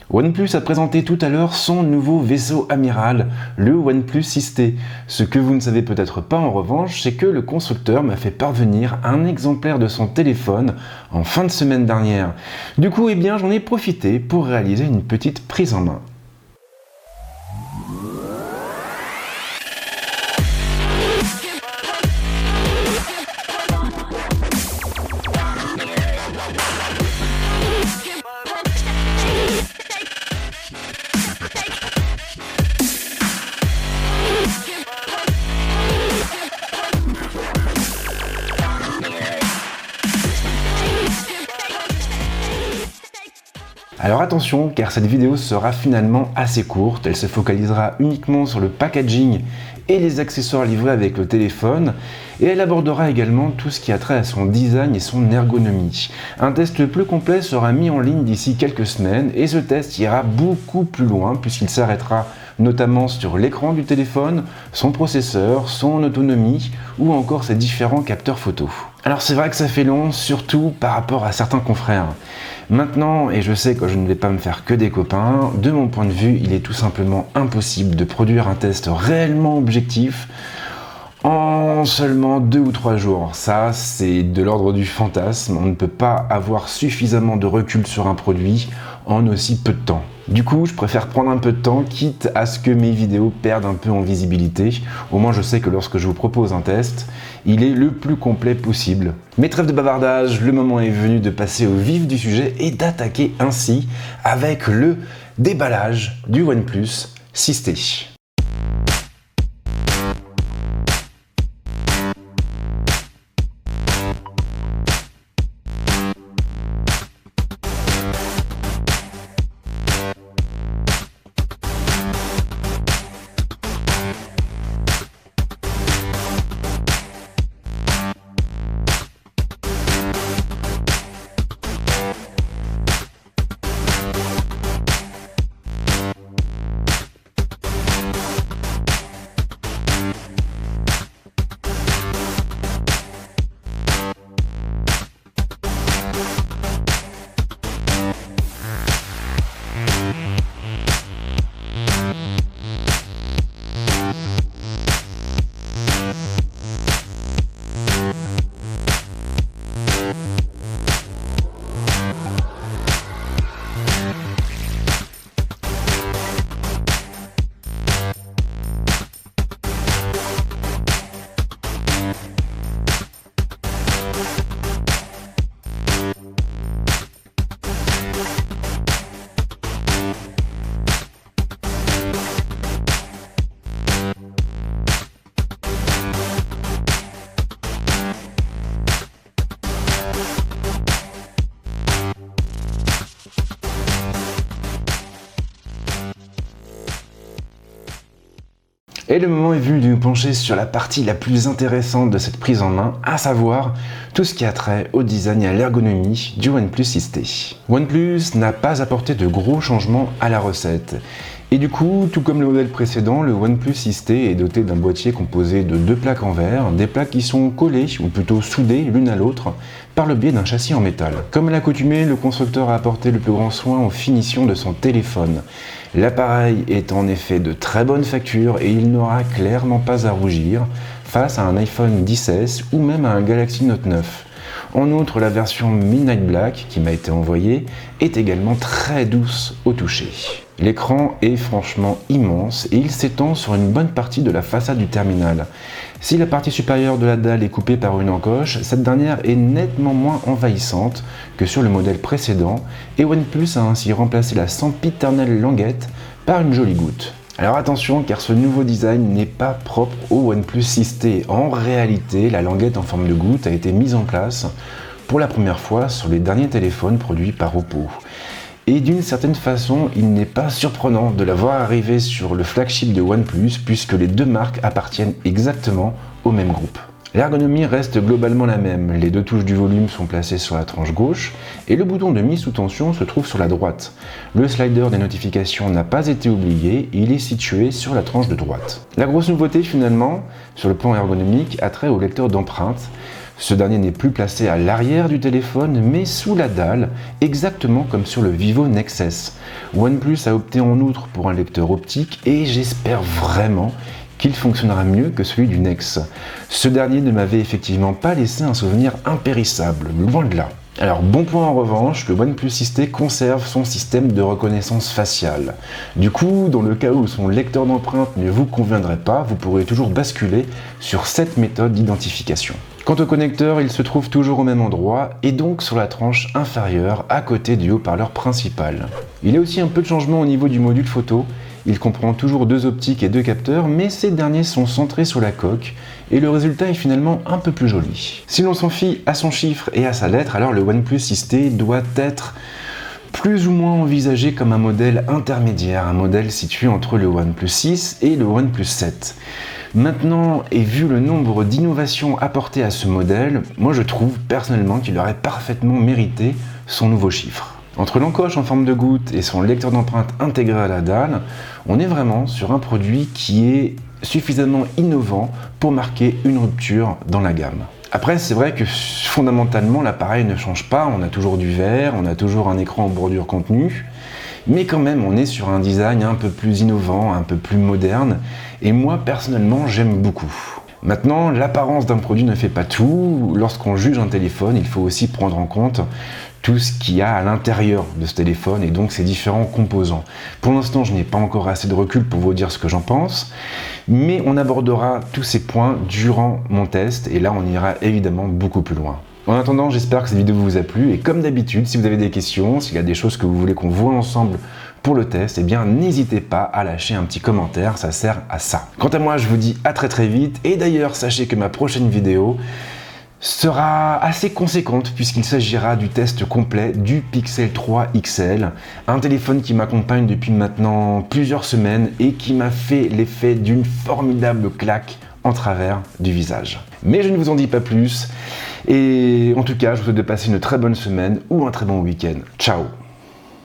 OnePlus a présenté tout à l'heure son nouveau vaisseau amiral, le OnePlus 6T. Ce que vous ne savez peut-être pas en revanche, c'est que le constructeur m'a fait parvenir un exemplaire de son téléphone en fin de semaine dernière. Du coup, j'en ai profité pour réaliser une petite prise en main. Alors attention, car cette vidéo sera finalement assez courte, elle se focalisera uniquement sur le packaging et les accessoires livrés avec le téléphone, et elle abordera également tout ce qui a trait à son design et son ergonomie. Un test plus complet sera mis en ligne d'ici quelques semaines, et ce test ira beaucoup plus loin puisqu'il s'arrêtera notamment sur l'écran du téléphone, son processeur, son autonomie ou encore ses différents capteurs photo. Alors c'est vrai que ça fait long, surtout par rapport à certains confrères. Maintenant, et je sais que je ne vais pas me faire que des copains, de mon point de vue, il est tout simplement impossible de produire un test réellement objectif en seulement 2 ou 3 jours. Ça, c'est de l'ordre du fantasme. On ne peut pas avoir suffisamment de recul sur un produit en aussi peu de temps. Du coup, je préfère prendre un peu de temps, quitte à ce que mes vidéos perdent un peu en visibilité. Au moins, je sais que lorsque je vous propose un test, il est le plus complet possible. Mais trêve de bavardage, le moment est venu de passer au vif du sujet et d'attaquer ainsi avec le déballage du OnePlus 6T. Et le moment est venu de nous pencher sur la partie la plus intéressante de cette prise en main, à savoir tout ce qui a trait au design et à l'ergonomie du OnePlus 6T. OnePlus n'a pas apporté de gros changements à la recette. Et du coup, tout comme le modèle précédent, le OnePlus 6T est doté d'un boîtier composé de 2 plaques en verre, des plaques qui sont collées, ou plutôt soudées l'une à l'autre, par le biais d'un châssis en métal. Comme à l'accoutumée, le constructeur a apporté le plus grand soin aux finitions de son téléphone. L'appareil est en effet de très bonne facture et il n'aura clairement pas à rougir face à un iPhone XS ou même à un Galaxy Note 9. En outre, la version Midnight Black qui m'a été envoyée est également très douce au toucher. L'écran est franchement immense et il s'étend sur une bonne partie de la façade du terminal. Si la partie supérieure de la dalle est coupée par une encoche, cette dernière est nettement moins envahissante que sur le modèle précédent et OnePlus a ainsi remplacé la sempiternelle languette par une jolie goutte. Alors attention, car ce nouveau design n'est pas propre au OnePlus 6T. En réalité, la languette en forme de goutte a été mise en place pour la première fois sur les derniers téléphones produits par Oppo. Et d'une certaine façon, il n'est pas surprenant de la voir arriver sur le flagship de OnePlus puisque les deux marques appartiennent exactement au même groupe. L'ergonomie reste globalement la même, les 2 touches du volume sont placées sur la tranche gauche et le bouton de mise sous tension se trouve sur la droite. Le slider des notifications n'a pas été oublié, il est situé sur la tranche de droite. La grosse nouveauté finalement, sur le plan ergonomique, a trait au lecteur d'empreintes. Ce dernier n'est plus placé à l'arrière du téléphone, mais sous la dalle, exactement comme sur le Vivo Nexus. OnePlus a opté en outre pour un lecteur optique et j'espère vraiment qu'il fonctionnera mieux que celui du Nex. Ce dernier ne m'avait effectivement pas laissé un souvenir impérissable, loin de là. Alors bon point en revanche, le OnePlus 6T conserve son système de reconnaissance faciale. Du coup, dans le cas où son lecteur d'empreintes ne vous conviendrait pas, vous pourrez toujours basculer sur cette méthode d'identification. Quant au connecteur, il se trouve toujours au même endroit et donc sur la tranche inférieure à côté du haut-parleur principal. Il y a aussi un peu de changement au niveau du module photo. Il comprend toujours 2 optiques et 2 capteurs, mais ces derniers sont centrés sur la coque et le résultat est finalement un peu plus joli. Si l'on s'en fie à son chiffre et à sa lettre, alors le OnePlus 6T doit être plus ou moins envisagé comme un modèle intermédiaire, un modèle situé entre le OnePlus 6 et le OnePlus 7. Maintenant, et vu le nombre d'innovations apportées à ce modèle, moi je trouve personnellement qu'il aurait parfaitement mérité son nouveau chiffre. Entre l'encoche en forme de goutte et son lecteur d'empreintes intégré à la dalle, on est vraiment sur un produit qui est suffisamment innovant pour marquer une rupture dans la gamme. Après, c'est vrai que fondamentalement, l'appareil ne change pas, on a toujours du verre, on a toujours un écran en bordure contenue, mais quand même, on est sur un design un peu plus innovant, un peu plus moderne, et moi, personnellement, j'aime beaucoup. Maintenant, l'apparence d'un produit ne fait pas tout. Lorsqu'on juge un téléphone, il faut aussi prendre en compte tout ce qu'il y a à l'intérieur de ce téléphone et donc ses différents composants. Pour l'instant, je n'ai pas encore assez de recul pour vous dire ce que j'en pense, mais on abordera tous ces points durant mon test et là, on ira évidemment beaucoup plus loin. En attendant, j'espère que cette vidéo vous a plu et comme d'habitude, si vous avez des questions, s'il y a des choses que vous voulez qu'on voit ensemble pour le test, eh bien n'hésitez pas à lâcher un petit commentaire, ça sert à ça. Quant à moi, je vous dis à très vite et d'ailleurs, sachez que ma prochaine vidéo sera assez conséquente puisqu'il s'agira du test complet du Pixel 3 XL, un téléphone qui m'accompagne depuis maintenant plusieurs semaines et qui m'a fait l'effet d'une formidable claque en travers du visage. Mais je ne vous en dis pas plus et en tout cas, je vous souhaite de passer une très bonne semaine ou un très bon week-end. Ciao!